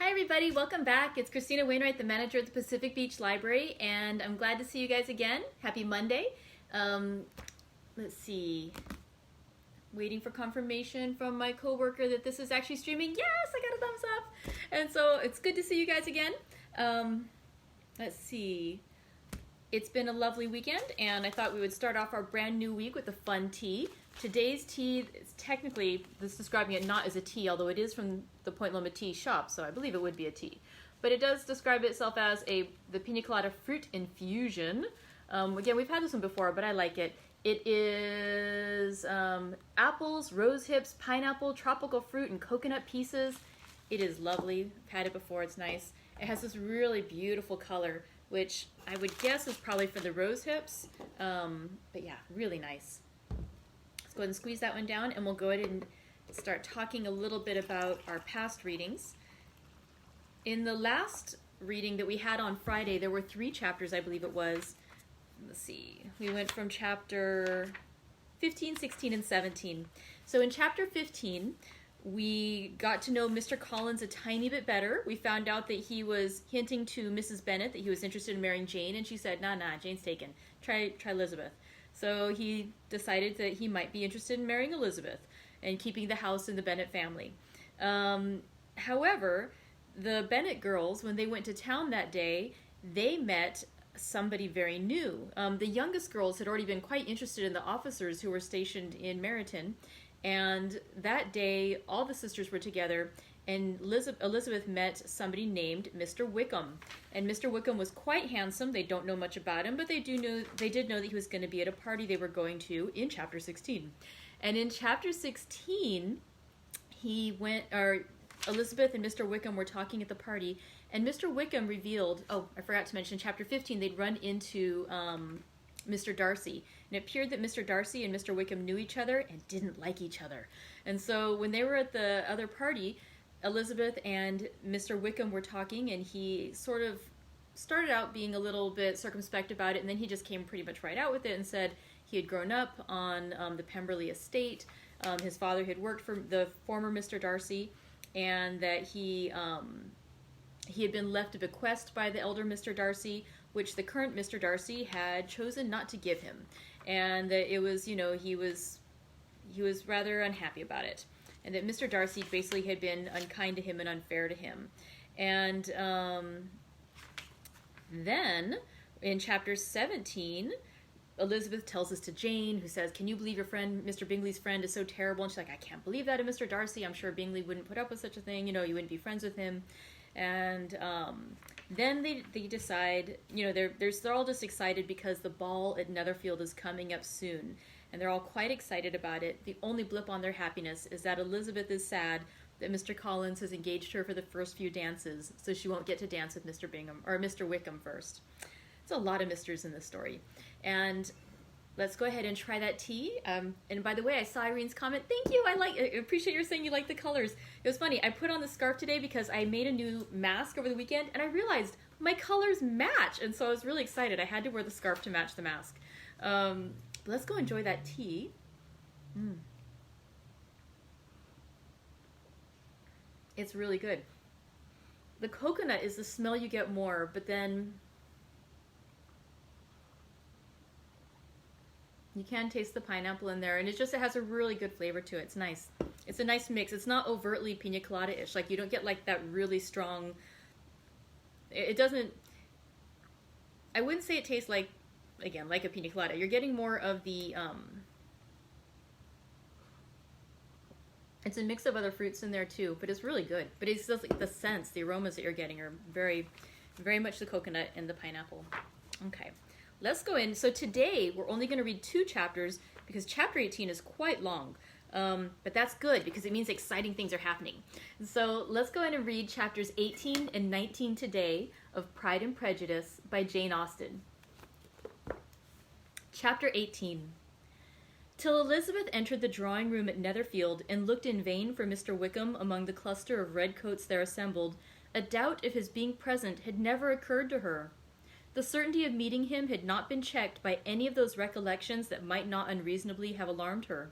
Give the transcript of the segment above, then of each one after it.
Hi everybody, welcome back. It's Christina Wainwright, the manager at the Pacific Beach Library, and I'm glad to see you guys again. Happy Monday. Let's see. Waiting for confirmation from my coworker that this is actually streaming. Yes, I got a thumbs up. And so it's good to see you guys again. Let's see. It's been a lovely weekend, and I thought we would start off our brand new week with a fun tea. Today's tea is technically, this is describing it not as a tea, although it is from the Point Loma tea shop, so I believe it would be a tea. But it does describe itself as the Pina Colada fruit infusion. Again, we've had this one before, but I like it. It is apples, rose hips, pineapple, tropical fruit, and coconut pieces. It is lovely. I've had it before. It's nice. It has this really beautiful color, which I would guess is probably for the rose hips. But yeah, really nice. Let's go ahead and squeeze that one down, and we'll go ahead and start talking a little bit about our past readings. In the last reading that we had on Friday, there were 3 chapters, I believe it was. Let's see. We went from chapter 15, 16, and 17. So in chapter 15, we got to know Mr. Collins a tiny bit better. We found out that he was hinting to Mrs. Bennet that he was interested in marrying Jane, and she said, nah, Jane's taken. Try Elizabeth. So he decided that he might be interested in marrying Elizabeth and keeping the house in the Bennet family. However, the Bennet girls, when they went to town that day, they met somebody very new. The youngest girls had already been quite interested in the officers who were stationed in Meryton, and that day all the sisters were together, and Elizabeth met somebody named Mr. Wickham. And Mr. Wickham was quite handsome. They don't know much about him, but they did know that he was going to be at a party they were going to in chapter 16. And in chapter 16, Elizabeth and Mr. Wickham were talking at the party, and Mr. Wickham revealed, I forgot to mention, in chapter 15, they'd run into Mr. Darcy. And it appeared that Mr. Darcy and Mr. Wickham knew each other and didn't like each other. And so when they were at the other party, Elizabeth and Mr. Wickham were talking, and he sort of started out being a little bit circumspect about it, and then he just came pretty much right out with it and said he had grown up on the Pemberley estate. His father had worked for the former Mr. Darcy, and that he had been left a bequest by the elder Mr. Darcy, which the current Mr. Darcy had chosen not to give him, and that it was, he was rather unhappy about it, and that Mr. Darcy basically had been unkind to him and unfair to him. And then in chapter 17, Elizabeth tells this to Jane, who says, can you believe your friend, Mr. Bingley's friend, is so terrible? And she's like, I can't believe that of Mr. Darcy. I'm sure Bingley wouldn't put up with such a thing. You wouldn't be friends with him. And then they decide, they're all just excited because the ball at Netherfield is coming up soon. And they're all quite excited about it. The only blip on their happiness is that Elizabeth is sad that Mr. Collins has engaged her for the first few dances, so she won't get to dance with Mr. Wickham first. There's a lot of misters in this story. And let's go ahead and try that tea. And by the way, I saw Irene's comment. Thank you. I appreciate your saying you like the colors. It was funny. I put on the scarf today because I made a new mask over the weekend, and I realized my colors match. And so I was really excited. I had to wear the scarf to match the mask. Let's go enjoy that tea. It's really good. The coconut is the smell you get more, but then you can taste the pineapple in there, and it has a really good flavor to it. It's nice. It's a nice mix. It's not overtly pina colada-ish. Like, you don't get like that really strong. It doesn't. I wouldn't say it tastes like a pina colada. You're getting more of the. It's a mix of other fruits in there too, but it's really good. But it's just like the scents, the aromas that you're getting are very, very much the coconut and the pineapple. Okay. Let's go in. So today we're only going to read 2 chapters because chapter 18 is quite long. But that's good because it means exciting things are happening. So let's go in and read chapters 18 and 19 today of Pride and Prejudice by Jane Austen. Chapter 18. Till Elizabeth entered the drawing room at Netherfield and looked in vain for Mr. Wickham among the cluster of redcoats there assembled, a doubt of his being present had never occurred to her. The certainty of meeting him had not been checked by any of those recollections that might not unreasonably have alarmed her.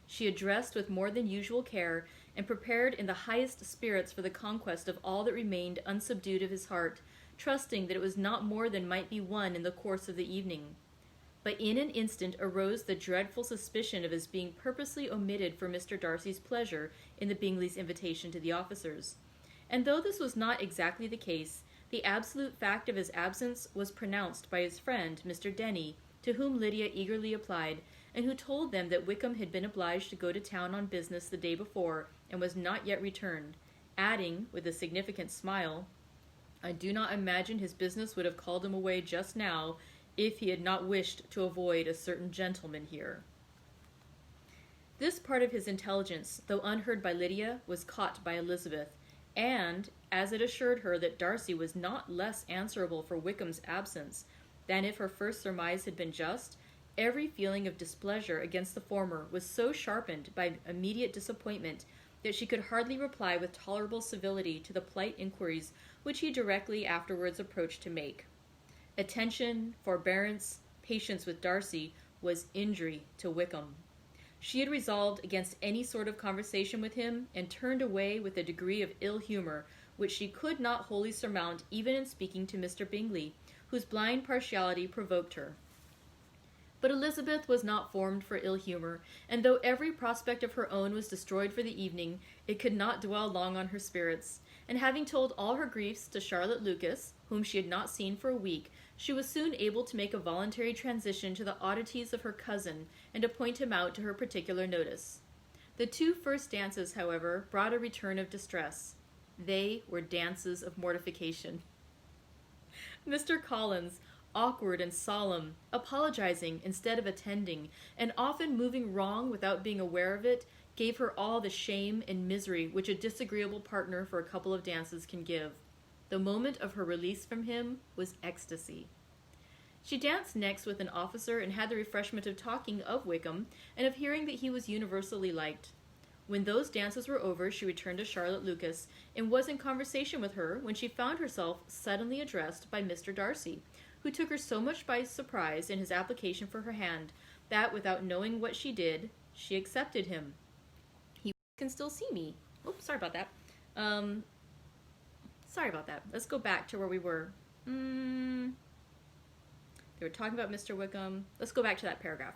She had dressed with more than usual care, and prepared in the highest spirits for the conquest of all that remained unsubdued of his heart, trusting that it was not more than might be won in the course of the evening. But in an instant arose the dreadful suspicion of his being purposely omitted for Mr. Darcy's pleasure in the Bingleys' invitation to the officers. And though this was not exactly the case, the absolute fact of his absence was pronounced by his friend, Mr. Denny, to whom Lydia eagerly applied, and who told them that Wickham had been obliged to go to town on business the day before, and was not yet returned, adding, with a significant smile, "I do not imagine his business would have called him away just now, if he had not wished to avoid a certain gentleman here." This part of his intelligence, though unheard by Lydia, was caught by Elizabeth, and, as it assured her that Darcy was not less answerable for Wickham's absence than if her first surmise had been just, every feeling of displeasure against the former was so sharpened by immediate disappointment that she could hardly reply with tolerable civility to the polite inquiries which he directly afterwards approached to make. Attention, forbearance, patience with Darcy was injury to Wickham. She had resolved against any sort of conversation with him, and turned away with a degree of ill humor which she could not wholly surmount even in speaking to Mr. Bingley, whose blind partiality provoked her. But Elizabeth was not formed for ill humor, and though every prospect of her own was destroyed for the evening, it could not dwell long on her spirits, and having told all her griefs to Charlotte Lucas, whom she had not seen for a week, she was soon able to make a voluntary transition to the oddities of her cousin, and to point him out to her particular notice. The 2 first dances, however, brought a return of distress. They were dances of mortification. Mr. Collins, awkward and solemn, apologizing instead of attending, and often moving wrong without being aware of it, gave her all the shame and misery which a disagreeable partner for a couple of dances can give. The moment of her release from him was ecstasy. She danced next with an officer and had the refreshment of talking of Wickham, and of hearing that he was universally liked. When those dances were over, she returned to Charlotte Lucas, and was in conversation with her when she found herself suddenly addressed by Mr. Darcy, who took her so much by surprise in his application for her hand, that, without knowing what she did, she accepted him. He can still see me. Oops, sorry about that. Let's go back to where we were. They were talking about Mr. Wickham. Let's go back to that paragraph.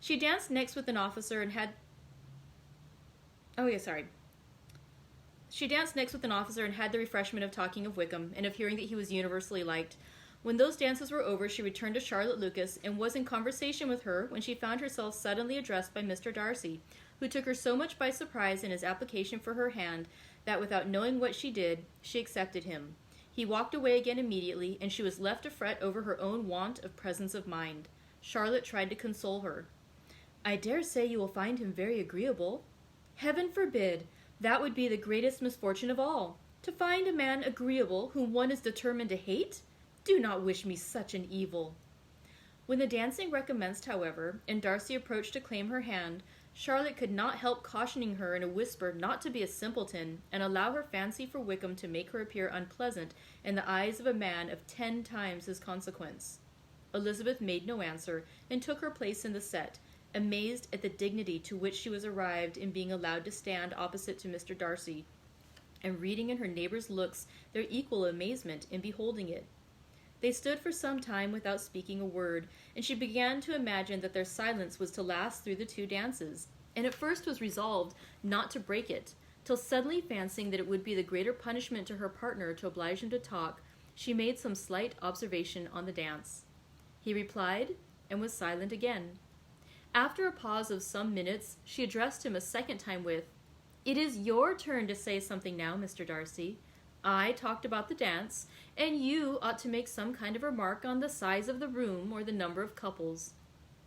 She danced next with an officer and had... She danced next with an officer and had the refreshment of talking of Wickham, and of hearing that he was universally liked. When those dances were over, she returned to Charlotte Lucas, and was in conversation with her when she found herself suddenly addressed by Mr. Darcy, who took her so much by surprise in his application for her hand, that without knowing what she did, she accepted him. He walked away again immediately, and she was left to fret over her own want of presence of mind. Charlotte tried to console her. "I dare say you will find him very agreeable." "Heaven forbid! That would be the greatest misfortune of all. To find a man agreeable whom one is determined to hate? Do not wish me such an evil." When the dancing recommenced, however, and Darcy approached to claim her hand, Charlotte could not help cautioning her in a whisper not to be a simpleton, and allow her fancy for Wickham to make her appear unpleasant in the eyes of a man of 10 times his consequence. Elizabeth made no answer, and took her place in the set, amazed at the dignity to which she was arrived in being allowed to stand opposite to Mr. Darcy, and reading in her neighbours' looks their equal amazement in beholding it. They stood for some time without speaking a word, and she began to imagine that their silence was to last through the 2 dances, and at first was resolved not to break it, till suddenly fancying that it would be the greater punishment to her partner to oblige him to talk, she made some slight observation on the dance. He replied, and was silent again. After a pause of some minutes, she addressed him a second time with, "It is your turn to say something now, Mr. Darcy. I talked about the dance, and you ought to make some kind of remark on the size of the room or the number of couples."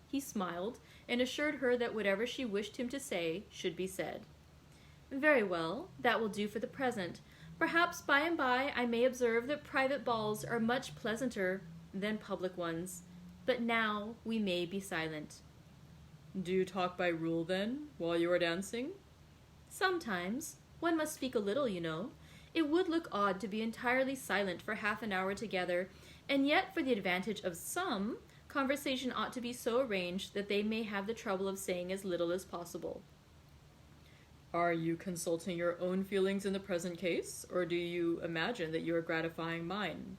He smiled, and assured her that whatever she wished him to say should be said. "Very well, that will do for the present. Perhaps by and by I may observe that private balls are much pleasanter than public ones. But now we may be silent." "Do you talk by rule, then, while you are dancing?" "Sometimes. One must speak a little, you know. It would look odd to be entirely silent for half an hour together, and yet for the advantage of some, conversation ought to be so arranged that they may have the trouble of saying as little as possible." Are you consulting your own feelings in the present case, or do you imagine that you are gratifying mine?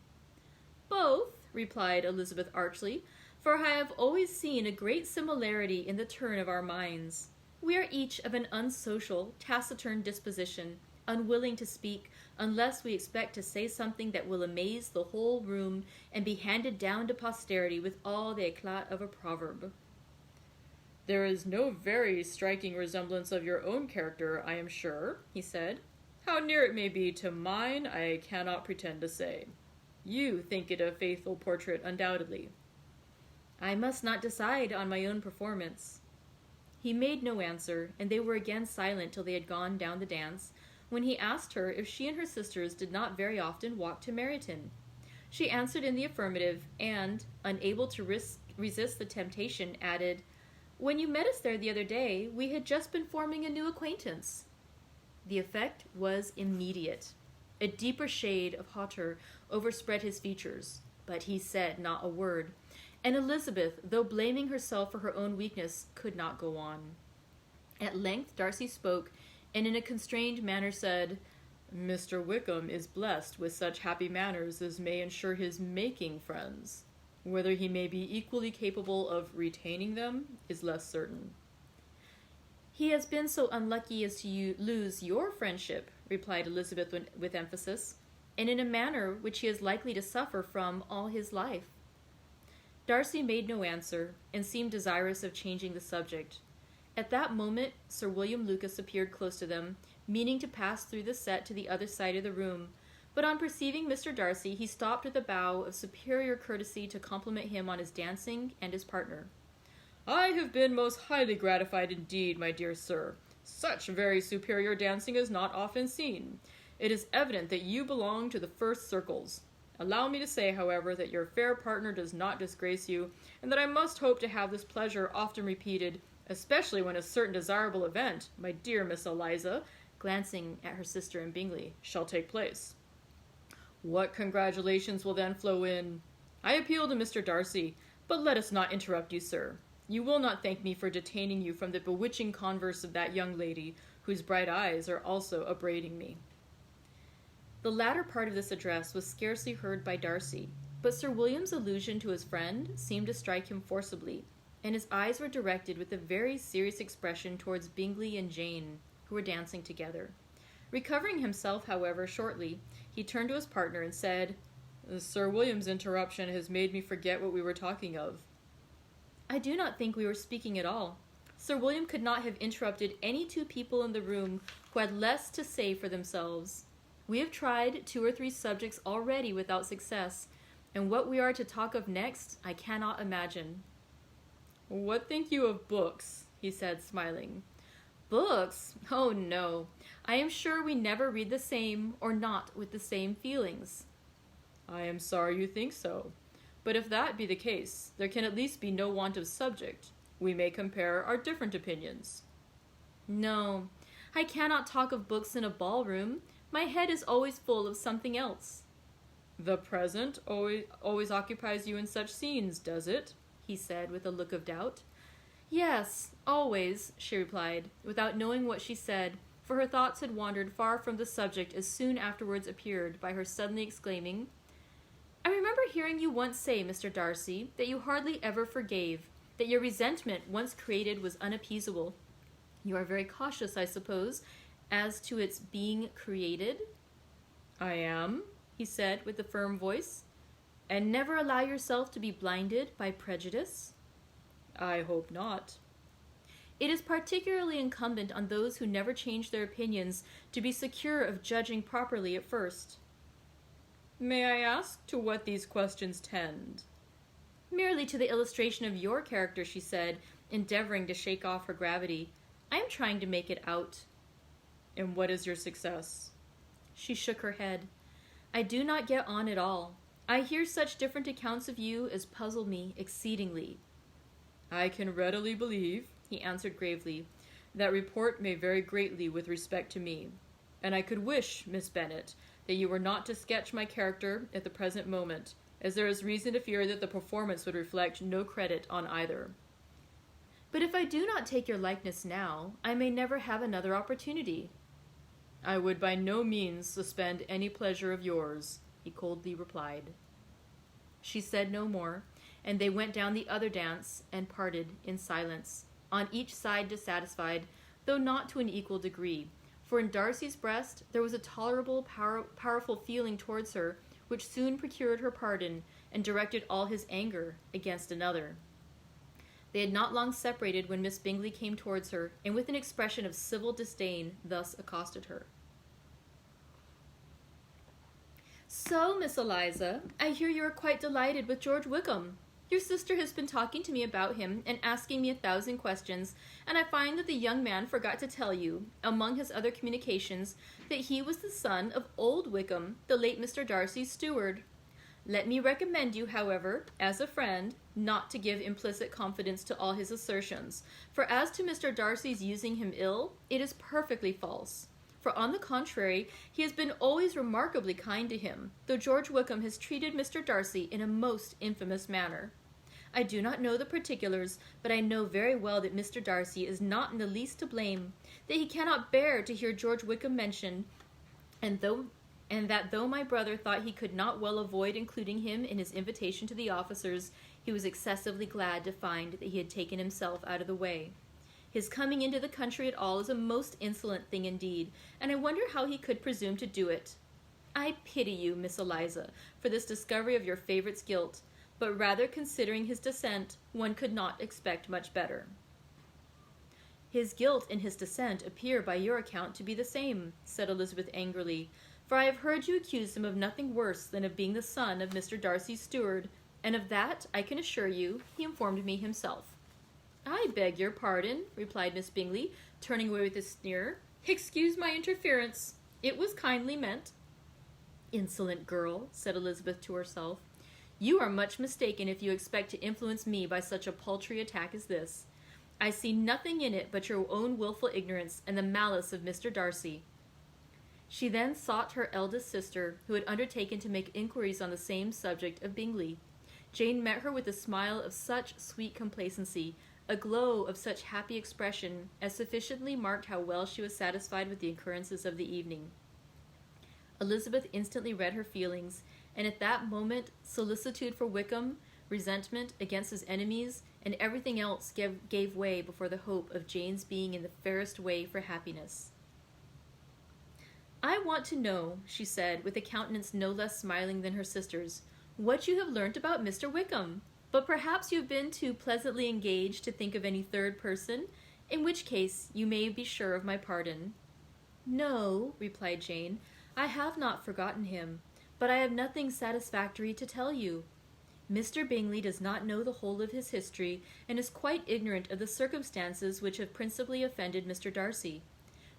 Both, replied Elizabeth archly, for I have always seen a great similarity in the turn of our minds. We are each of an unsocial, taciturn disposition, unwilling to speak unless we expect to say something that will amaze the whole room and be handed down to posterity with all the eclat of a proverb. There is no very striking resemblance of your own character, I am sure, he said. How near it may be to mine, I cannot pretend to say. You think it a faithful portrait, undoubtedly. I must not decide on my own performance. He made no answer, and they were again silent till they had gone down the dance, when he asked her if she and her sisters did not very often walk to Meryton. She answered in the affirmative, and, unable to resist the temptation, added, "When you met us there the other day, we had just been forming a new acquaintance." The effect was immediate. A deeper shade of hauteur overspread his features, but he said not a word, and Elizabeth, though blaming herself for her own weakness, could not go on. At length Darcy spoke, and in a constrained manner said, "Mr. Wickham is blessed with such happy manners as may ensure his making friends. Whether he may be equally capable of retaining them is less certain." "He has been so unlucky as to lose your friendship," replied Elizabeth with emphasis, "and in a manner which he is likely to suffer from all his life." Darcy made no answer, and seemed desirous of changing the subject. At that moment Sir William Lucas appeared close to them, meaning to pass through the set to the other side of the room, but on perceiving Mr. Darcy, he stopped with a bow of superior courtesy to compliment him on his dancing and his partner. "I have been most highly gratified indeed, my dear sir. Such very superior dancing is not often seen. It is evident that you belong to the first circles. Allow me to say, however, that your fair partner does not disgrace you, and that I must hope to have this pleasure often repeated, especially when a certain desirable event, my dear Miss Eliza," glancing at her sister in Bingley, "shall take place. What congratulations will then flow in! I appeal to Mr. Darcy, but let us not interrupt you, sir. You will not thank me for detaining you from the bewitching converse of that young lady, whose bright eyes are also upbraiding me." The latter part of this address was scarcely heard by Darcy, but Sir William's allusion to his friend seemed to strike him forcibly, and his eyes were directed with a very serious expression towards Bingley and Jane, who were dancing together. Recovering himself, however, shortly, he turned to his partner and said, "Sir William's interruption has made me forget what we were talking of." "I do not think we were speaking at all. Sir William could not have interrupted any two people in the room who had less to say for themselves. We have tried 2 or 3 subjects already without success, and what we are to talk of next I cannot imagine." "What think you of books?" he said, smiling. "Books? Oh, no. I am sure we never read the same, or not with the same feelings." "I am sorry you think so. But if that be the case, there can at least be no want of subject. We may compare our different opinions." "No, I cannot talk of books in a ballroom. My head is always full of something else." "The present always occupies you in such scenes, does it?" he said with a look of doubt. "Yes, always," she replied, without knowing what she said, for her thoughts had wandered far from the subject as soon afterwards appeared by her suddenly exclaiming, "I remember hearing you once say, Mr. Darcy, that you hardly ever forgave, that your resentment once created was unappeasable. You are very cautious, I suppose, as to its being created?" "I am," he said with a firm voice. "And never allow yourself to be blinded by prejudice?" "I hope not." "It is particularly incumbent on those who never change their opinions to be secure of judging properly at first." "May I ask to what these questions tend?" "Merely to the illustration of your character," she said, endeavoring to shake off her gravity. "I am trying to make it out." "And what is your success?" She shook her head. "I do not get on at all. I hear such different accounts of you as puzzle me exceedingly." "I can readily believe," he answered gravely, "that report may vary greatly with respect to me, and I could wish, Miss Bennet, that you were not to sketch my character at the present moment, as there is reason to fear that the performance would reflect no credit on either." But if I do not take your likeness now, I may never have another opportunity. I would by no means suspend any pleasure of yours, he coldly replied. She said no more, and they went down the other dance and parted in silence, on each side dissatisfied, though not to an equal degree, for in Darcy's breast there was a tolerable, powerful feeling towards her, which soon procured her pardon, and directed all his anger against another. They had not long separated when Miss Bingley came towards her, and with an expression of civil disdain thus accosted her. So, Miss Eliza, I hear you are quite delighted with George Wickham. Your sister has been talking to me about him and asking me 1,000 questions, and I find that the young man forgot to tell you, among his other communications, that he was the son of old Wickham, the late Mr. Darcy's steward. Let me recommend you, however, as a friend, not to give implicit confidence to all his assertions, for as to Mr. Darcy's using him ill, it is perfectly false. For on the contrary, he has been always remarkably kind to him, though George Wickham has treated Mr. Darcy in a most infamous manner. I do not know the particulars, but I know very well that Mr. Darcy is not in the least to blame, that he cannot bear to hear George Wickham mentioned, and that though my brother thought he could not well avoid including him in his invitation to the officers, he was excessively glad to find that he had taken himself out of the way. His coming into the country at all is a most insolent thing indeed, and I wonder how he could presume to do it. I pity you, Miss Eliza, for this discovery of your favourite's guilt, but rather considering his descent, one could not expect much better. His guilt and his descent appear by your account to be the same, said Elizabeth angrily, for I have heard you accuse him of nothing worse than of being the son of Mr. Darcy's steward, and of that, I can assure you, he informed me himself. I beg your pardon, replied Miss Bingley, turning away with a sneer. Excuse my interference. It was kindly meant. Insolent girl, said Elizabeth to herself. You are much mistaken if you expect to influence me by such a paltry attack as this. I see nothing in it but your own wilful ignorance and the malice of Mr. Darcy. She then sought her eldest sister, who had undertaken to make inquiries on the same subject of Bingley. Jane met her with a smile of such sweet complacency, a glow of such happy expression, as sufficiently marked how well she was satisfied with the occurrences of the evening. Elizabeth instantly read her feelings, and at that moment solicitude for Wickham, resentment against his enemies, and everything else gave way before the hope of Jane's being in the fairest way for happiness. I want to know, she said, with a countenance no less smiling than her sister's, what you have learnt about Mr. Wickham. But perhaps you have been too pleasantly engaged to think of any third person, in which case you may be sure of my pardon. No, replied Jane, I have not forgotten him, but I have nothing satisfactory to tell you. Mr. Bingley does not know the whole of his history, and is quite ignorant of the circumstances which have principally offended Mr. Darcy.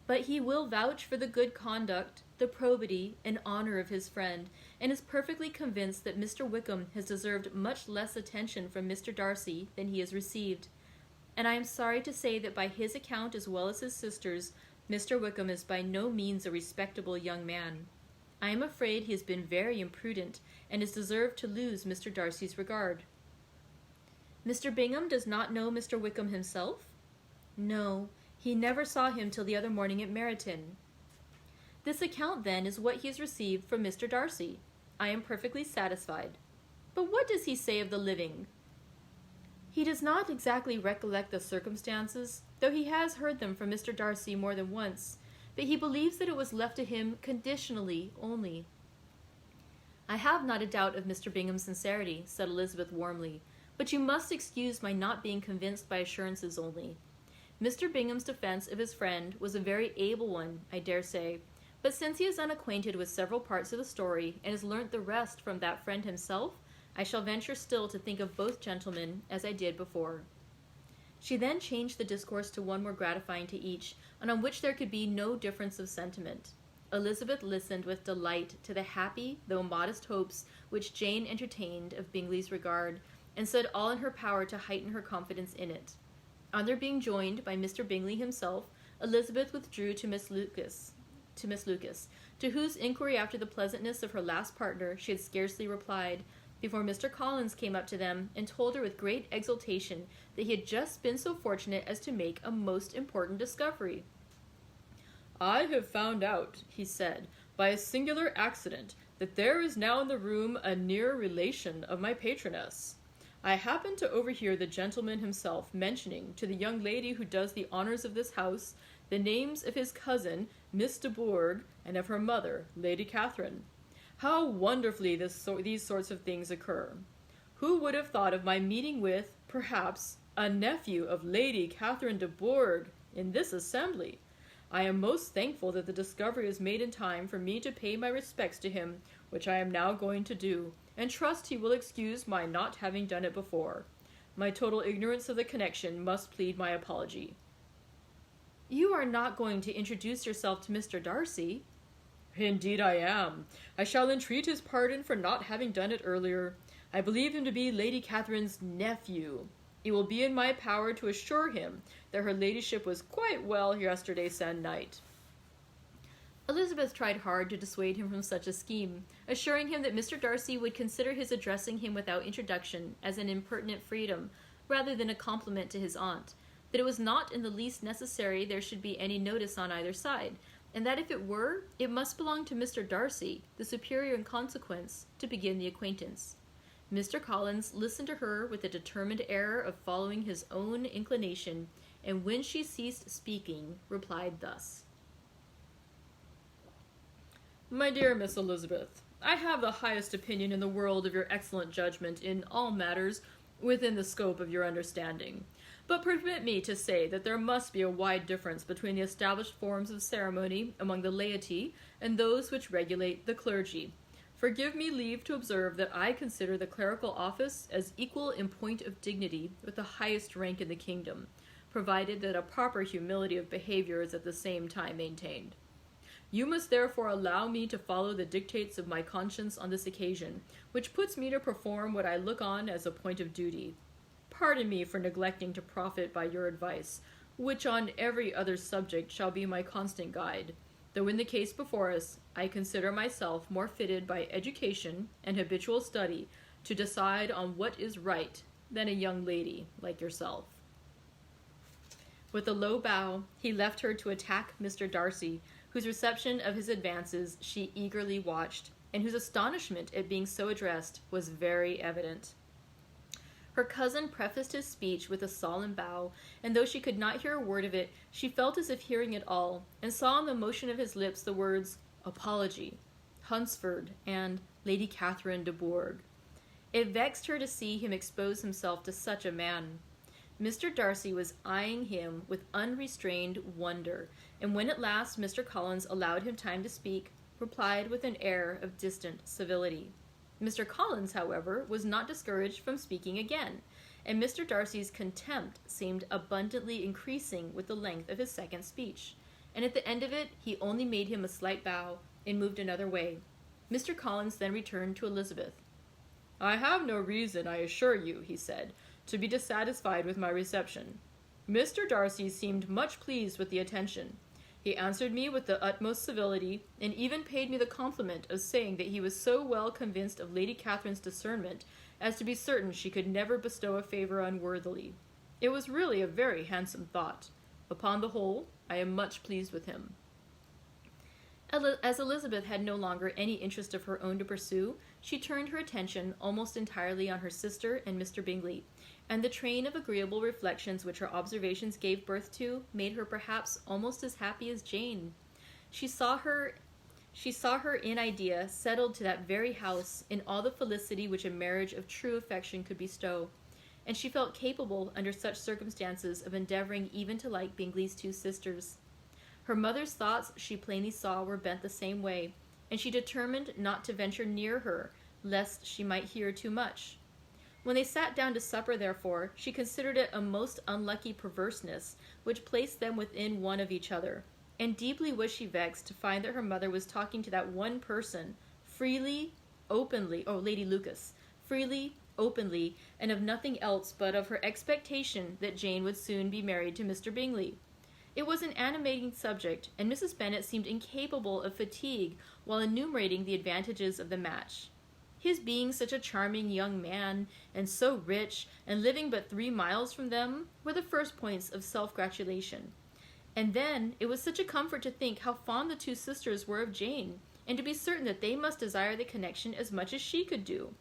But he will vouch for the good conduct, the probity, and honor of his friend, and is perfectly convinced that Mr. Wickham has deserved much less attention from Mr. Darcy than he has received. And I am sorry to say that by his account as well as his sister's, Mr. Wickham is by no means a respectable young man. I am afraid he has been very imprudent, and has deserved to lose Mr. Darcy's regard. Mr. Bingham does not know Mr. Wickham himself? No, he never saw him till the other morning at Meryton. This account, then, is what he has received from Mr. Darcy. I am perfectly satisfied. But what does he say of the living? He does not exactly recollect the circumstances, though he has heard them from Mr. Darcy more than once, but he believes that it was left to him conditionally only. I have not a doubt of Mr. Bingham's sincerity, said Elizabeth warmly, but you must excuse my not being convinced by assurances only. Mr. Bingham's defense of his friend was a very able one, I dare say, but since he is unacquainted with several parts of the story, and has learnt the rest from that friend himself, I shall venture still to think of both gentlemen as I did before. She then changed the discourse to one more gratifying to each, and on which there could be no difference of sentiment. Elizabeth listened with delight to the happy, though modest hopes which Jane entertained of Bingley's regard, and said all in her power to heighten her confidence in it. On their being joined by Mr. Bingley himself, Elizabeth withdrew to Miss Lucas, to whose inquiry after the pleasantness of her last partner she had scarcely replied, before Mr. Collins came up to them and told her with great exultation that he had just been so fortunate as to make a most important discovery. "I have found out," he said, "by a singular accident, that there is now in the room a near relation of my patroness. I happened to overhear the gentleman himself mentioning to the young lady who does the honors of this house the names of his cousin, Miss de Bourgh, and of her mother, Lady Catherine. How wonderfully these sorts of things occur! Who would have thought of my meeting with, perhaps, a nephew of Lady Catherine de Bourgh in this assembly? I am most thankful that the discovery is made in time for me to pay my respects to him, which I am now going to do, and trust he will excuse my not having done it before. My total ignorance of the connection must plead my apology." "You are not going to introduce yourself to Mr. Darcy?" "Indeed I am. I shall entreat his pardon for not having done it earlier. I believe him to be Lady Catherine's nephew. It will be in my power to assure him that her ladyship was quite well yesterday se'nnight." Elizabeth tried hard to dissuade him from such a scheme, assuring him that Mr. Darcy would consider his addressing him without introduction as an impertinent freedom, rather than a compliment to his aunt, that it was not in the least necessary there should be any notice on either side, and that if it were, it must belong to Mr. Darcy, the superior in consequence, to begin the acquaintance. Mr. Collins listened to her with a determined air of following his own inclination, and when she ceased speaking, replied thus: "My dear Miss Elizabeth, I have the highest opinion in the world of your excellent judgment in all matters within the scope of your understanding. But permit me to say that there must be a wide difference between the established forms of ceremony among the laity and those which regulate the clergy. Forgive me leave to observe that I consider the clerical office as equal in point of dignity with the highest rank in the kingdom, provided that a proper humility of behavior is at the same time maintained. You must therefore allow me to follow the dictates of my conscience on this occasion, which puts me to perform what I look on as a point of duty. Pardon me for neglecting to profit by your advice, which on every other subject shall be my constant guide, though in the case before us, I consider myself more fitted by education and habitual study to decide on what is right than a young lady like yourself." With a low bow, he left her to attack Mr. Darcy, whose reception of his advances she eagerly watched, and whose astonishment at being so addressed was very evident. Her cousin prefaced his speech with a solemn bow, and though she could not hear a word of it, she felt as if hearing it all, and saw in the motion of his lips the words "apology," "Hunsford," and "Lady Catherine de Bourgh." It vexed her to see him expose himself to such a man. Mr. Darcy was eyeing him with unrestrained wonder, and when at last Mr. Collins allowed him time to speak, replied with an air of distant civility. Mr. Collins, however, was not discouraged from speaking again, and Mr. Darcy's contempt seemed abundantly increasing with the length of his second speech, and at the end of it he only made him a slight bow and moved another way. Mr. Collins then returned to Elizabeth. "I have no reason, I assure you," he said, "to be dissatisfied with my reception. Mr. Darcy seemed much pleased with the attention. He answered me with the utmost civility, and even paid me the compliment of saying that he was so well convinced of Lady Catherine's discernment as to be certain she could never bestow a favour unworthily. It was really a very handsome thought. Upon the whole, I am much pleased with him." As Elizabeth had no longer any interest of her own to pursue, she turned her attention almost entirely on her sister and Mr. Bingley, and the train of agreeable reflections which her observations gave birth to made her perhaps almost as happy as Jane. She saw her in idea settled to that very house in all the felicity which a marriage of true affection could bestow, and she felt capable under such circumstances of endeavouring even to like Bingley's two sisters. Her mother's thoughts, she plainly saw, were bent the same way, and she determined not to venture near her, lest she might hear too much. When they sat down to supper, therefore, she considered it a most unlucky perverseness which placed them within one of each other, and deeply was she vexed to find that her mother was talking to that one person, freely, openly, Lady Lucas, freely, openly, and of nothing else but of her expectation that Jane would soon be married to Mr. Bingley. It was an animating subject, and Mrs. Bennet seemed incapable of fatigue while enumerating the advantages of the match. His being such a charming young man, and so rich, and living but 3 miles from them, were the first points of self-gratulation. And then it was such a comfort to think how fond the 2 sisters were of Jane, and to be certain that they must desire the connection as much as she could do.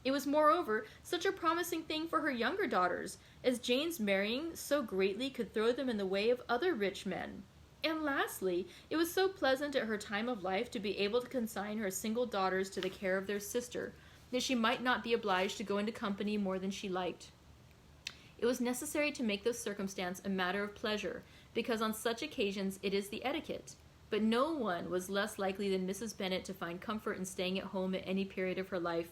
It was moreover such a promising thing for her younger daughters, as Jane's marrying so greatly could throw them in the way of other rich men. And lastly, it was so pleasant at her time of life to be able to consign her single daughters to the care of their sister, that she might not be obliged to go into company more than she liked. It was necessary to make this circumstance a matter of pleasure, because on such occasions it is the etiquette. But no one was less likely than Mrs. Bennet to find comfort in staying at home at any period of her life.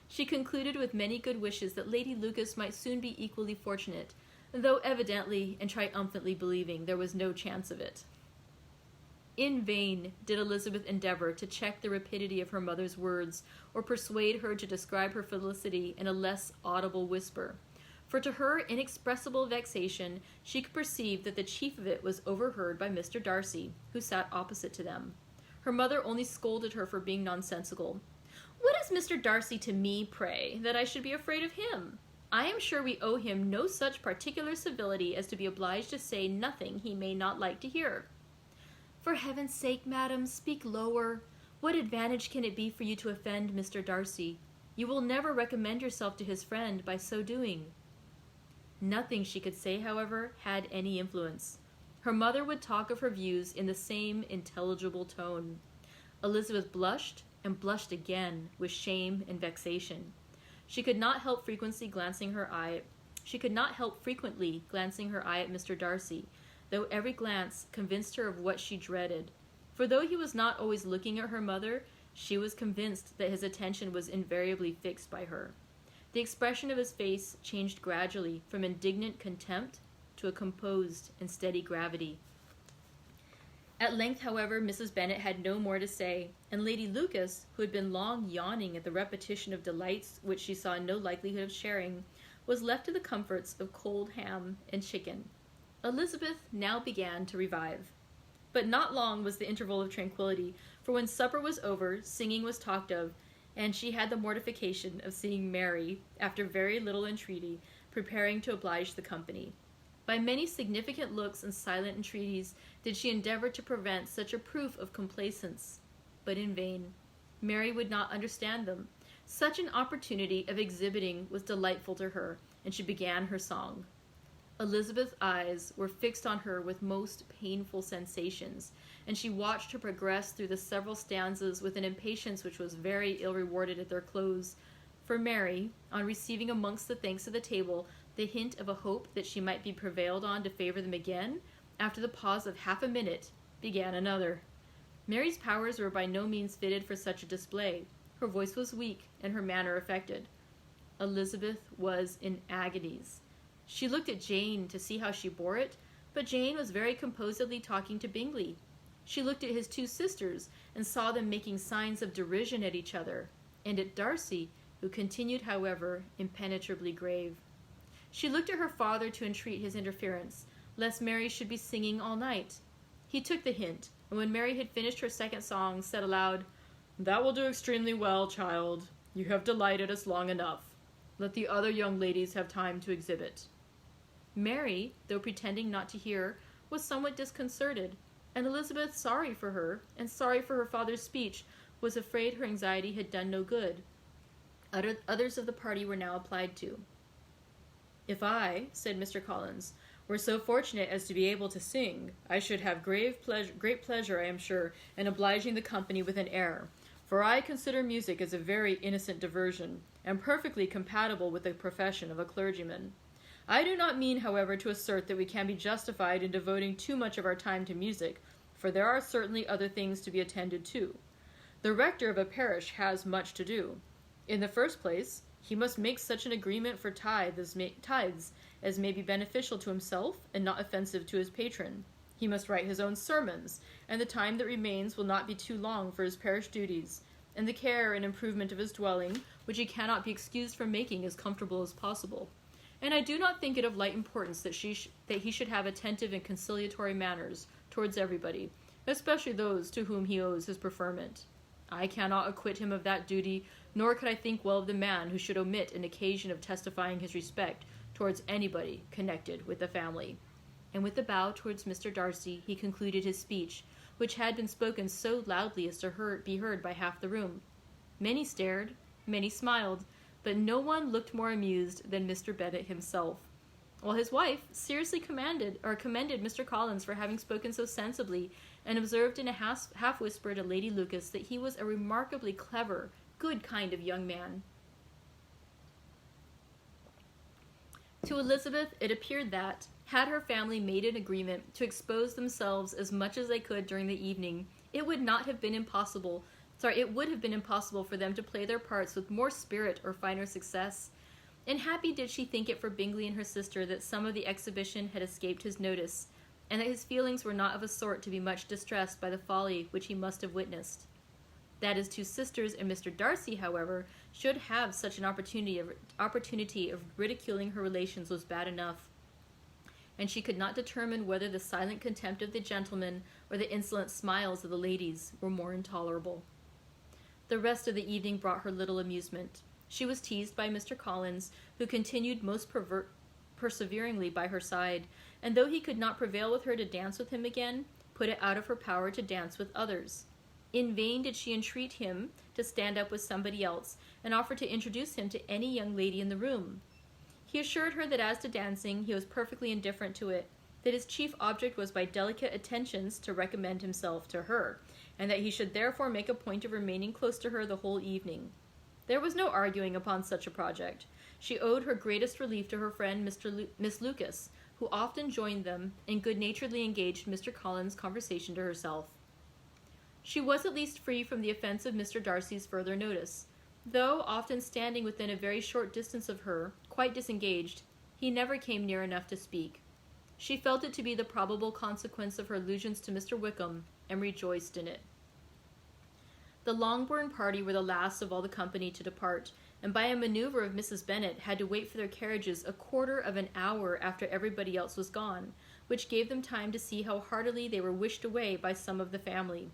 She concluded with many good wishes that Lady Lucas might soon be equally fortunate, though evidently and triumphantly believing there was no chance of it. In vain did Elizabeth endeavour to check the rapidity of her mother's words, or persuade her to describe her felicity in a less audible whisper, for to her inexpressible vexation she could perceive that the chief of it was overheard by Mr. Darcy, who sat opposite to them. Her mother only scolded her for being nonsensical. "What is Mr. Darcy to me, pray, that I should be afraid of him? I am sure we owe him no such particular civility as to be obliged to say nothing he may not like to hear." "For heaven's sake, madam, speak lower. What advantage can it be for you to offend Mr. Darcy? You will never recommend yourself to his friend by so doing." Nothing she could say, however, had any influence. Her mother would talk of her views in the same intelligible tone. Elizabeth blushed, and blushed again, with shame and vexation. She could not help frequently glancing her eye at Mr. Darcy, though every glance convinced her of what she dreaded. For though he was not always looking at her mother, she was convinced that his attention was invariably fixed by her. The expression of his face changed gradually from indignant contempt to a composed and steady gravity. At length, however, Mrs. Bennet had no more to say, and Lady Lucas, who had been long yawning at the repetition of delights which she saw no likelihood of sharing, was left to the comforts of cold ham and chicken. Elizabeth now began to revive. But not long was the interval of tranquillity, for when supper was over, singing was talked of, and she had the mortification of seeing Mary, after very little entreaty, preparing to oblige the company. By many significant looks and silent entreaties did she endeavour to prevent such a proof of complaisance, but in vain. Mary would not understand them. Such an opportunity of exhibiting was delightful to her, and she began her song. Elizabeth's eyes were fixed on her with most painful sensations, and she watched her progress through the several stanzas with an impatience which was very ill-rewarded at their close. For Mary, on receiving amongst the thanks of the table the hint of a hope that she might be prevailed on to favour them again, after the pause of half a minute, began another. Mary's powers were by no means fitted for such a display. Her voice was weak, and her manner affected. Elizabeth was in agonies. She looked at Jane to see how she bore it, but Jane was very composedly talking to Bingley. She looked at his 2 sisters, and saw them making signs of derision at each other, and at Darcy, who continued, however, impenetrably grave. She looked at her father to entreat his interference, lest Mary should be singing all night. He took the hint, and when Mary had finished her second song, said aloud, "That will do extremely well, child. You have delighted us long enough. Let the other young ladies have time to exhibit." Mary, though pretending not to hear, was somewhat disconcerted, and Elizabeth, sorry for her, and sorry for her father's speech, was afraid her anxiety had done no good. Others of the party were now applied to. "If I," said Mr. Collins, "were so fortunate as to be able to sing, I should have great pleasure, I am sure, in obliging the company with an air, for I consider music as a very innocent diversion, and perfectly compatible with the profession of a clergyman. I do not mean, however, to assert that we can be justified in devoting too much of our time to music, for there are certainly other things to be attended to. The rector of a parish has much to do. In the first place, he must make such an agreement for tithes as may be beneficial to himself and not offensive to his patron. He must write his own sermons, and the time that remains will not be too long for his parish duties, and the care and improvement of his dwelling, which he cannot be excused from making as comfortable as possible. And I do not think it of light importance that he should have attentive and conciliatory manners towards everybody, especially those to whom he owes his preferment. I cannot acquit him of that duty, nor could I think well of the man who should omit an occasion of testifying his respect towards anybody connected with the family. And with a bow towards Mr. Darcy, he concluded his speech, which had been spoken so loudly as to be heard by half the room. Many stared, many smiled, but no one looked more amused than Mr. Bennet himself, while his wife seriously commended Mr. Collins for having spoken so sensibly, and observed in a half-whisper to Lady Lucas that he was a remarkably clever, good kind of young man. To Elizabeth, it appeared that, had her family made an agreement to expose themselves as much as they could during the evening, it would have been impossible for them to play their parts with more spirit or finer success. And happy did she think it for Bingley and her sister that some of the exhibition had escaped his notice, and that his feelings were not of a sort to be much distressed by the folly which he must have witnessed. That his two sisters and Mr. Darcy, however, should have such an opportunity of ridiculing her relations was bad enough, and she could not determine whether the silent contempt of the gentlemen or the insolent smiles of the ladies were more intolerable. The rest of the evening brought her little amusement. She was teased by Mr. Collins, who continued most perseveringly by her side, and though he could not prevail with her to dance with him again, put it out of her power to dance with others. In vain did she entreat him to stand up with somebody else, and offer to introduce him to any young lady in the room. He assured her that as to dancing, he was perfectly indifferent to it, that his chief object was by delicate attentions to recommend himself to her, and that he should therefore make a point of remaining close to her the whole evening. There was no arguing upon such a project. She owed her greatest relief to her friend Miss Lucas, who often joined them, and good-naturedly engaged Mr. Collins' conversation to herself. She was at least free from the offence of Mr. Darcy's further notice. Though often standing within a very short distance of her, quite disengaged, he never came near enough to speak. She felt it to be the probable consequence of her allusions to Mr. Wickham, and rejoiced in it. The Longbourn party were the last of all the company to depart, and by a maneuver of Mrs. Bennet had to wait for their carriages a quarter of an hour after everybody else was gone, which gave them time to see how heartily they were wished away by some of the family.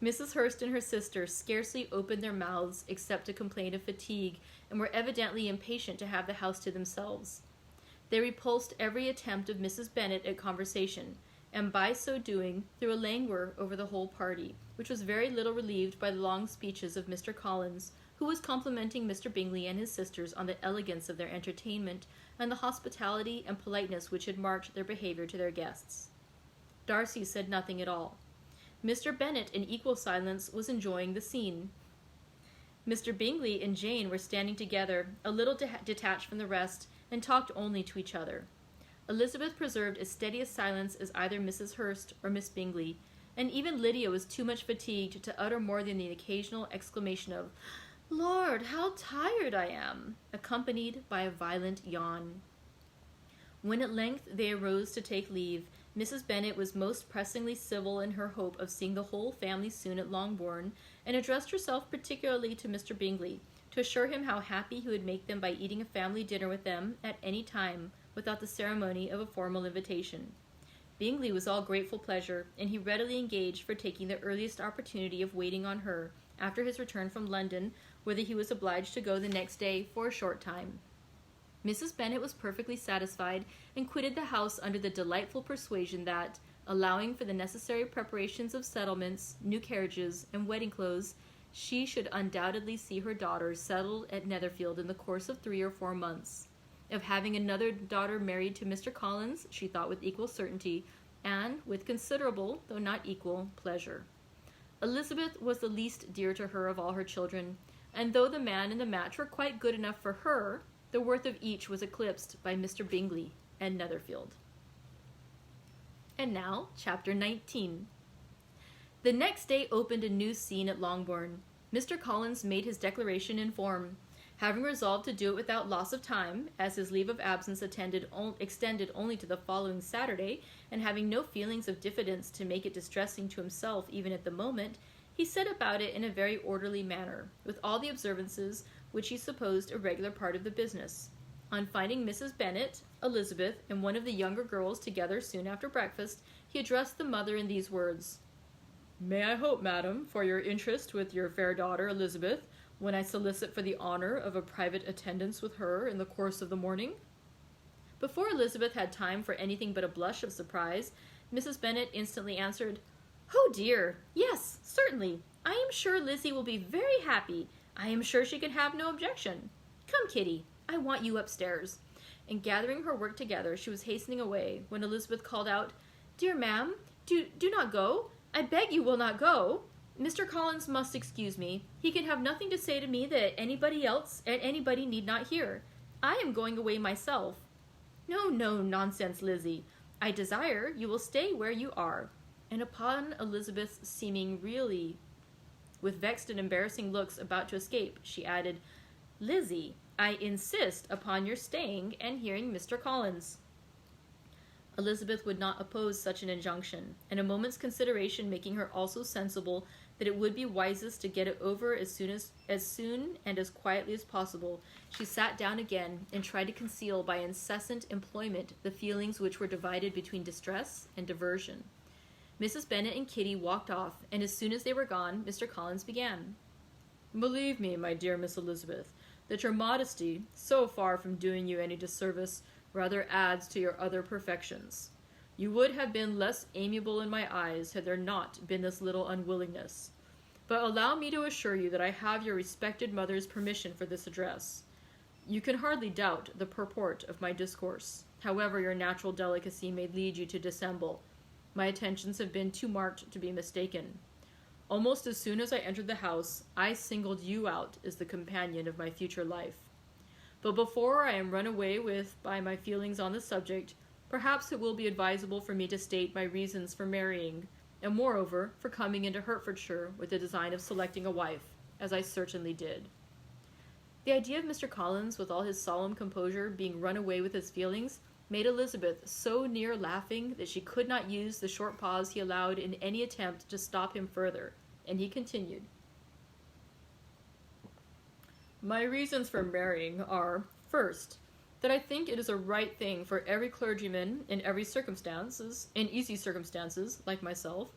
Mrs. Hurst and her sister scarcely opened their mouths except to complain of fatigue, and were evidently impatient to have the house to themselves. They repulsed every attempt of Mrs. Bennet at conversation, and by so doing threw a languor over the whole party, which was very little relieved by the long speeches of Mr. Collins, who was complimenting Mr. Bingley and his sisters on the elegance of their entertainment, and the hospitality and politeness which had marked their behaviour to their guests. Darcy said nothing at all. Mr. Bennet, in equal silence, was enjoying the scene. Mr. Bingley and Jane were standing together, a little detached from the rest, and talked only to each other. Elizabeth preserved as steady a silence as either Mrs. Hurst or Miss Bingley, and even Lydia was too much fatigued to utter more than the occasional exclamation of, "Lord, how tired I am!" accompanied by a violent yawn. When at length they arose to take leave, Mrs. Bennet was most pressingly civil in her hope of seeing the whole family soon at Longbourn, and addressed herself particularly to Mr. Bingley, to assure him how happy he would make them by eating a family dinner with them at any time, without the ceremony of a formal invitation. Bingley was all grateful pleasure, and he readily engaged for taking the earliest opportunity of waiting on her, after his return from London, whither he was obliged to go the next day for a short time. Mrs. Bennet was perfectly satisfied, and quitted the house under the delightful persuasion that, allowing for the necessary preparations of settlements, new carriages, and wedding clothes, she should undoubtedly see her daughters settled at Netherfield in the course of 3 or 4 months. Of having another daughter married to Mr. Collins, she thought with equal certainty, and with considerable, though not equal, pleasure. Elizabeth was the least dear to her of all her children, and though the man and the match were quite good enough for her, the worth of each was eclipsed by Mr. Bingley and Netherfield. And now, Chapter 19. The next day opened a new scene at Longbourn. Mr. Collins made his declaration in form. Having resolved to do it without loss of time, as his leave of absence extended only to the following Saturday, and having no feelings of diffidence to make it distressing to himself even at the moment, he set about it in a very orderly manner, with all the observances which he supposed a regular part of the business. On finding Mrs. Bennet, Elizabeth, and one of the younger girls together soon after breakfast, he addressed the mother in these words: May I hope, madam, for your interest with your fair daughter Elizabeth, when I solicit for the honour of a private attendance with her in the course of the morning?" Before Elizabeth had time for anything but a blush of surprise, Mrs. Bennet instantly answered, "Oh dear, yes, certainly. I am sure Lizzie will be very happy. I am sure she can have no objection. Come, Kitty, I want you upstairs." And gathering her work together, she was hastening away, when Elizabeth called out, "Dear ma'am, do not go. I beg you will not go. Mr. Collins must excuse me. He can have nothing to say to me that anybody need not hear. I am going away myself." "No, nonsense, Lizzie. I desire you will stay where you are." And upon Elizabeth's seeming really, with vexed and embarrassing looks about to escape, she added, "Lizzie, I insist upon your staying and hearing Mr. Collins." Elizabeth would not oppose such an injunction, and a moment's consideration making her also sensible that it would be wisest to get it over as soon and as quietly as possible, she sat down again and tried to conceal by incessant employment the feelings which were divided between distress and diversion. Mrs. Bennet and Kitty walked off, and as soon as they were gone, Mr. Collins began. "Believe me, my dear Miss Elizabeth, that your modesty, so far from doing you any disservice, rather adds to your other perfections. You would have been less amiable in my eyes had there not been this little unwillingness. But allow me to assure you that I have your respected mother's permission for this address. You can hardly doubt the purport of my discourse, however your natural delicacy may lead you to dissemble. My attentions have been too marked to be mistaken. Almost as soon as I entered the house, I singled you out as the companion of my future life. But before I am run away with by my feelings on the subject, perhaps it will be advisable for me to state my reasons for marrying, and moreover for coming into Hertfordshire with the design of selecting a wife, as I certainly did." The idea of Mr. Collins, with all his solemn composure, being run away with his feelings, made Elizabeth so near laughing that she could not use the short pause he allowed in any attempt to stop him further, and he continued. "My reasons for marrying are, first, that I think it is a right thing for every clergyman in easy circumstances, like myself,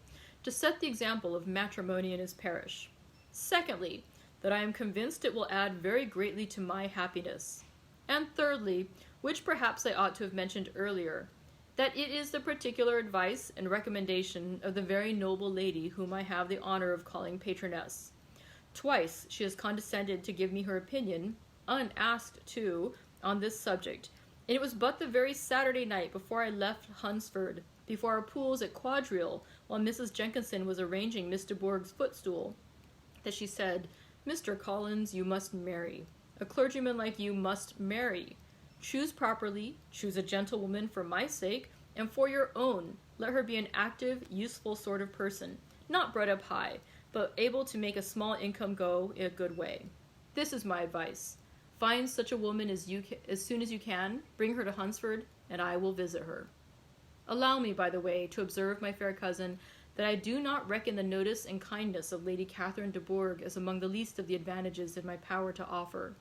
to set the example of matrimony in his parish. Secondly, that I am convinced it will add very greatly to my happiness. And thirdly, which perhaps I ought to have mentioned earlier, that it is the particular advice and recommendation of the very noble lady whom I have the honor of calling patroness. Twice she has condescended to give me her opinion, unasked too, on this subject, and it was but the very Saturday night before I left Hunsford, before our pools at quadrille, while Mrs. Jenkinson was arranging Miss de Bourgh's footstool, that she said, 'Mr. Collins, you must marry. A clergyman like you must marry. Choose properly, choose a gentlewoman for my sake, and for your own. Let her be an active, useful sort of person, not bred up high, but able to make a small income go a good way. This is my advice. Find such a woman as soon as you can, bring her to Hunsford, and I will visit her. Allow me, by the way, to observe, my fair cousin, that I do not reckon the notice and kindness of Lady Catherine de Bourgh as among the least of the advantages in my power to offer.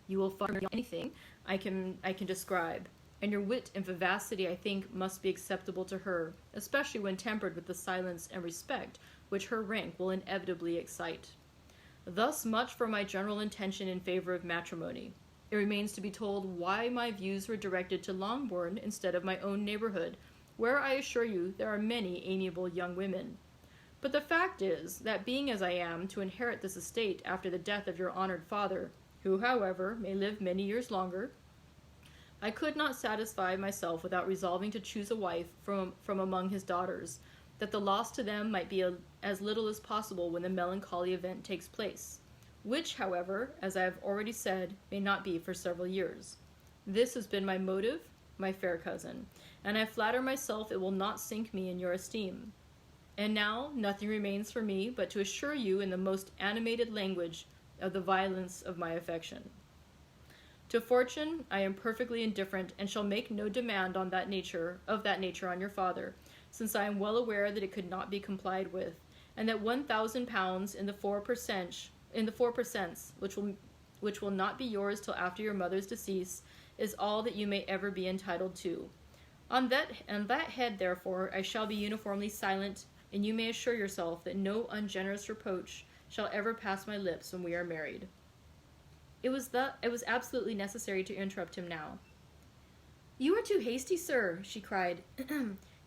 You will find anything I can describe, and your wit and vivacity, I think, must be acceptable to her, especially when tempered with the silence and respect which her rank will inevitably excite. Thus much for my general intention in favor of matrimony. It remains to be told why my views were directed to Longbourn instead of my own neighborhood, where I assure you there are many amiable young women. But the fact is, that being as I am to inherit this estate after the death of your honored father, who, however, may live many years longer, I could not satisfy myself without resolving to choose a wife from among his daughters, that the loss to them might be as little as possible when the melancholy event takes place, which, however, as I have already said, may not be for several years. This has been my motive, my fair cousin, and I flatter myself it will not sink me in your esteem. And now nothing remains for me but to assure you in the most animated language of the violence of my affection. To fortune I am perfectly indifferent, and shall make no demand of that nature on your father, since I am well aware that it could not be complied with, and that £1,000 in the 4%, which will not be yours till after your mother's decease, is all that you may ever be entitled to. On that head, therefore, I shall be uniformly silent, and you may assure yourself that no ungenerous reproach shall ever pass my lips when we are married." It was absolutely necessary to interrupt him now. "You are too hasty, sir," she cried.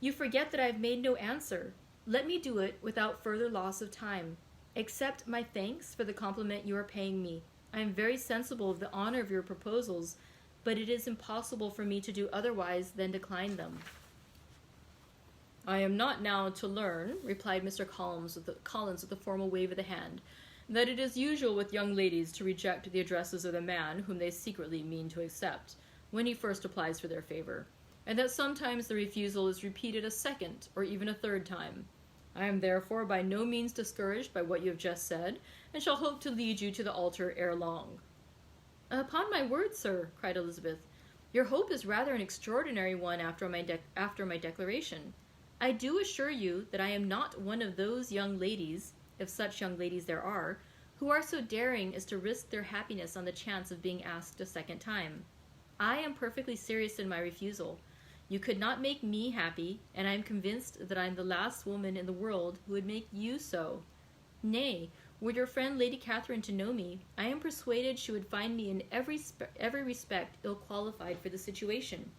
"You forget that I have made no answer. Let me do it without further loss of time. Accept my thanks for the compliment you are paying me. I am very sensible of the honor of your proposals, but it is impossible for me to do otherwise than decline them." "I am not now to learn," replied Mr. Collins with a formal wave of the hand, "that it is usual with young ladies to reject the addresses of the man whom they secretly mean to accept, when he first applies for their favor, and that sometimes the refusal is repeated a second or even a third time. I am therefore by no means discouraged by what you have just said, and shall hope to lead you to the altar ere long." "Upon my word, sir," cried Elizabeth, "your hope is rather an extraordinary one after my declaration. I do assure you that I am not one of those young ladies, if such young ladies there are, who are so daring as to risk their happiness on the chance of being asked a second time. I am perfectly serious in my refusal. You could not make me happy, and I am convinced that I am the last woman in the world who would make you so. Nay, were your friend Lady Catherine to know me, I am persuaded she would find me in every respect ill-qualified for the situation."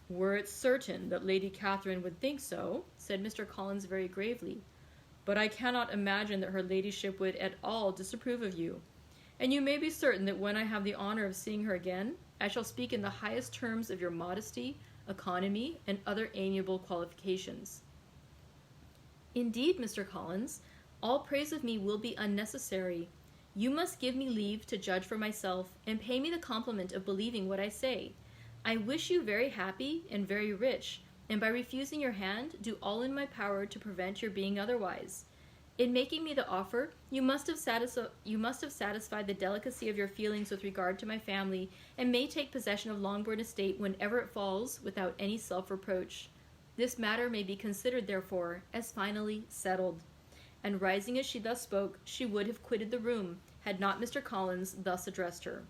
"Were it certain that Lady Catherine would think so," said Mr. Collins very gravely, "but I cannot imagine that her ladyship would at all disapprove of you, and you may be certain that when I have the honor of seeing her again, I shall speak in the highest terms of your modesty, economy, and other amiable qualifications." "Indeed, Mr. Collins, all praise of me will be unnecessary. You must give me leave to judge for myself, and pay me the compliment of believing what I say. I wish you very happy and very rich, and by refusing your hand, do all in my power to prevent your being otherwise. In making me the offer, you must have satisfied the delicacy of your feelings with regard to my family, and may take possession of Longbourn Estate whenever it falls, without any self-reproach. This matter may be considered, therefore, as finally settled." And rising as she thus spoke, she would have quitted the room, had not Mr. Collins thus addressed her.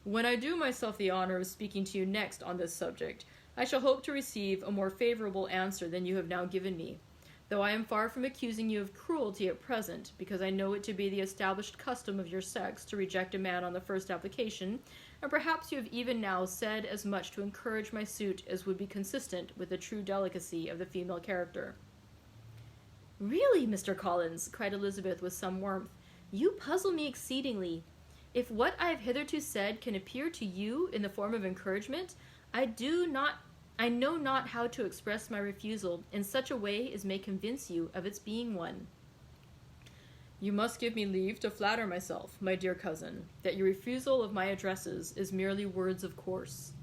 "When I do myself the honor of speaking to you next on this subject, I shall hope to receive a more favorable answer than you have now given me, though I am far from accusing you of cruelty at present, because I know it to be the established custom of your sex to reject a man on the first application, and perhaps you have even now said as much to encourage my suit as would be consistent with the true delicacy of the female character." "Really, Mr. Collins," cried Elizabeth with some warmth, "you puzzle me exceedingly. If what I have hitherto said can appear to you in the form of encouragement, I know not how to express my refusal in such a way as may convince you of its being one." "You must give me leave to flatter myself, my dear cousin, that your refusal of my addresses is merely words of course.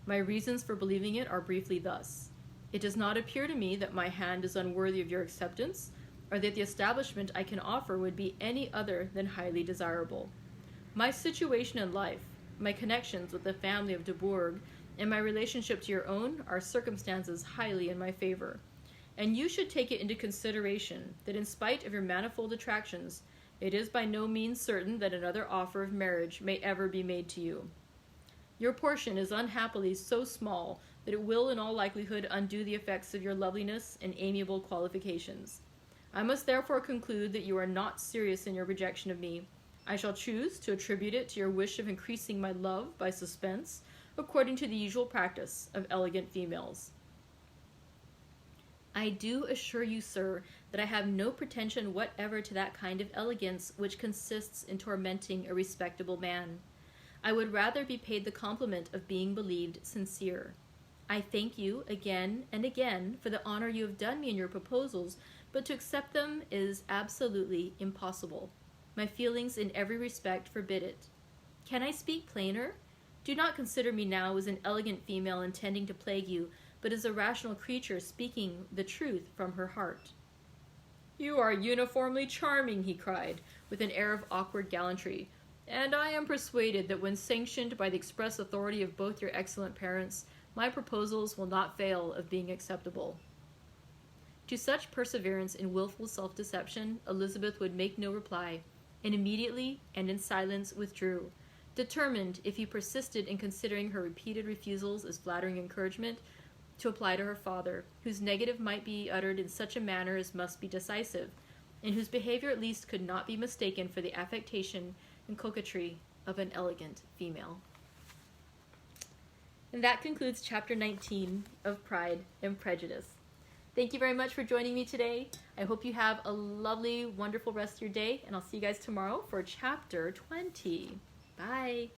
My reasons for believing it are briefly thus. It does not appear to me that my hand is unworthy of your acceptance, or that the establishment I can offer would be any other than highly desirable. My situation in life, my connections with the family of de Bourgh, and my relationship to your own are circumstances highly in my favor, and you should take it into consideration that in spite of your manifold attractions, it is by no means certain that another offer of marriage may ever be made to you. Your portion is unhappily so small that it will in all likelihood undo the effects of your loveliness and amiable qualifications. I must therefore conclude that you are not serious in your rejection of me. I shall choose to attribute it to your wish of increasing my love by suspense, according to the usual practice of elegant females." "I do assure you, sir, that I have no pretension whatever to that kind of elegance which consists in tormenting a respectable man. I would rather be paid the compliment of being believed sincere. I thank you again and again for the honor you have done me in your proposals, but to accept them is absolutely impossible. My feelings in every respect forbid it. Can I speak plainer? Do not consider me now as an elegant female intending to plague you, but as a rational creature speaking the truth from her heart." "You are uniformly charming," he cried, with an air of awkward gallantry, "and I am persuaded that when sanctioned by the express authority of both your excellent parents, my proposals will not fail of being acceptable." To such perseverance in wilful self-deception, Elizabeth would make no reply, and immediately and in silence withdrew, determined, if he persisted in considering her repeated refusals as flattering encouragement, to apply to her father, whose negative might be uttered in such a manner as must be decisive, and whose behavior at least could not be mistaken for the affectation and coquetry of an elegant female. And that concludes chapter 19 of Pride and Prejudice. Thank you very much for joining me today. I hope you have a lovely, wonderful rest of your day, and I'll see you guys tomorrow for chapter 20. Bye.